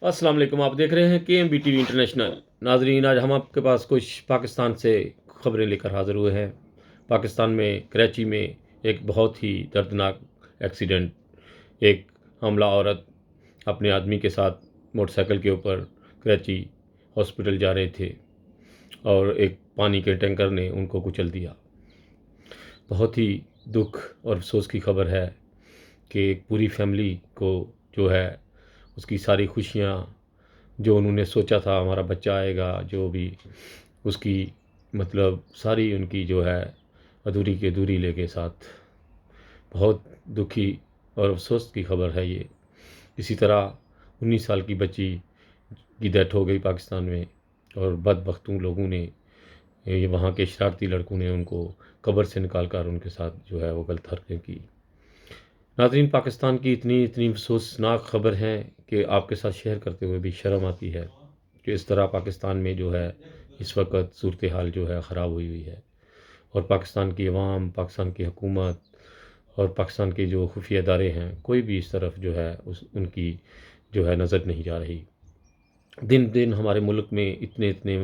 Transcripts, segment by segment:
अस्सलाम वालेकुम। आप देख रहे हैं KMBTV इंटरनेशनल। नाजरीन, आज हम आपके पास कुछ पाकिस्तान से खबरें लेकर हाज़िर हुए हैं। पाकिस्तान में कराची में एक बहुत ही दर्दनाक एक्सीडेंट, एक हमला औरत अपने आदमी के साथ मोटरसाइकिल के ऊपर कराची हॉस्पिटल जा रहे थे और एक पानी के टैंकर ने उनको कुचल दिया। बहुत ही दुख और अफसोस की खबर है कि एक पूरी फैमिली को जो है उसकी सारी खुशियाँ, जो उन्होंने सोचा था हमारा बच्चा आएगा, जो भी उसकी मतलब सारी उनकी जो है अधूरी की अधूरी लेके साथ, बहुत दुखी और अफसोस की खबर है ये। इसी तरह 19 साल की बच्ची की डेथ हो गई पाकिस्तान में और बदबख्तों लोगों ने, ये वहाँ के शरारती लड़कों ने उनको कब्र से निकाल कर उनके साथ जो है वो गलत हरकतें की। नाज़रीन, पाकिस्तान की इतनी इतनी अफसोसनाक खबर है कि आपके साथ शेयर करते हुए भी शर्म आती है कि इस तरह पाकिस्तान में जो है इस वक्त सूरत हाल जो है ख़राब हुई हुई है और पाकिस्तान की अवाम, पाकिस्तान की हुकूमत और पाकिस्तान के जो खुफिया इदारे हैं, कोई भी इस तरफ जो है उनकी जो है नज़र नहीं जा रही। दिन दिन हमारे मुल्क में इतने इतने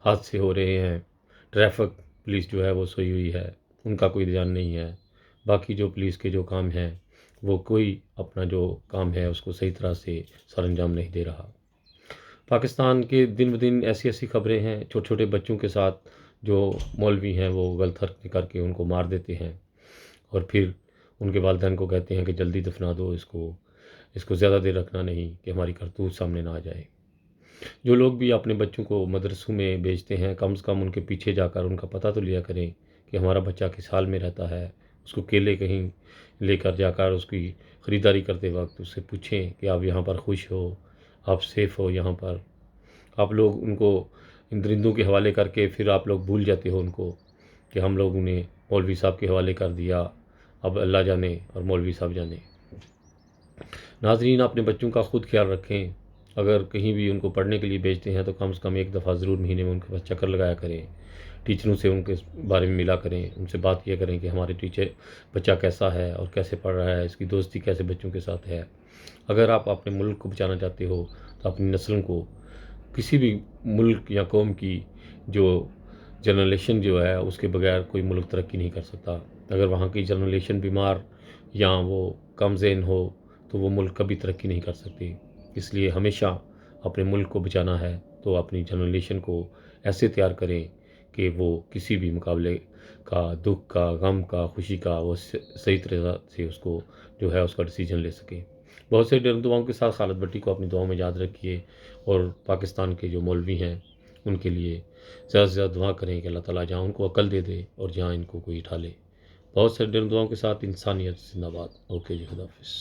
हादसे हो रहे हैं। ट्रैफिक पुलिस जो है वो सोई हुई है, उनका कोई ध्यान नहीं है। बाकी जो पुलिस के जो काम हैं, वो कोई अपना जो काम है उसको सही तरह से सरअंजाम नहीं दे रहा। पाकिस्तान के दिन ब दिन ऐसी ऐसी खबरें हैं, छोटे छोटे बच्चों के साथ जो मौलवी हैं वो गलत हरकतें करके उनको मार देते हैं और फिर उनके वालिदैन को कहते हैं कि जल्दी दफना दो इसको ज़्यादा देर रखना नहीं कि हमारी करतूत सामने ना आ जाए। जो लोग भी अपने बच्चों को मदरसों में भेजते हैं, कम से कम उनके पीछे जाकर उनका पता तो लिया करें कि हमारा बच्चा किस हाल में रहता है। उसको अकेले कहीं लेकर जाकर उसकी ख़रीदारी करते वक्त उससे पूछें कि आप यहाँ पर खुश हो, आप सेफ़ हो यहाँ पर। आप लोग उनको इन दरिंदों के हवाले करके फिर आप लोग भूल जाते हो उनको कि हम लोगों ने मौलवी साहब के हवाले कर दिया, अब अल्लाह जाने और मौलवी साहब जाने। नाज़रीन, अपने बच्चों का ख़ुद ख्याल रखें। अगर कहीं भी उनको पढ़ने के लिए भेजते हैं तो कम से कम एक दफ़ा ज़रूर महीने में उनके पास चक्कर लगाया करें। टीचरों से उनके बारे में मिला करें, उनसे बात किया करें कि हमारे टीचर बच्चा कैसा है और कैसे पढ़ रहा है, इसकी दोस्ती कैसे बच्चों के साथ है। अगर आप अपने मुल्क को बचाना चाहते हो तो अपनी नस्लों को, किसी भी मुल्क या कौम की जो जनरेशन जो है उसके बगैर कोई मुल्क तरक्की नहीं कर सकता। अगर वहाँ की जनरेशन बीमार या वो कम ज़हन हो तो वो मुल्क कभी तरक्की नहीं कर सकती। इसलिए हमेशा अपने मुल्क को बचाना है तो अपनी जनरेशन को ऐसे तैयार करें कि वो किसी भी मुकाबले का, दुख का, गम का, खुशी का वो सही तरह से उसको जो है उसका डिसीजन ले सके। बहुत से दुआओं के साथ खालिद भट्टी को अपनी दुआओं में याद रखिए और पाकिस्तान के जो मौलवी हैं उनके लिए ज़्यादा से ज़्यादा दुआ करें कि अल्लाह ताला जहाँ उनको अकल दे दे और जहाँ इनको कोई उठा ले। बहुत से दुआओं के साथ इंसानियत जिंदाबाद। ओके जी, खुदा हाफिज़।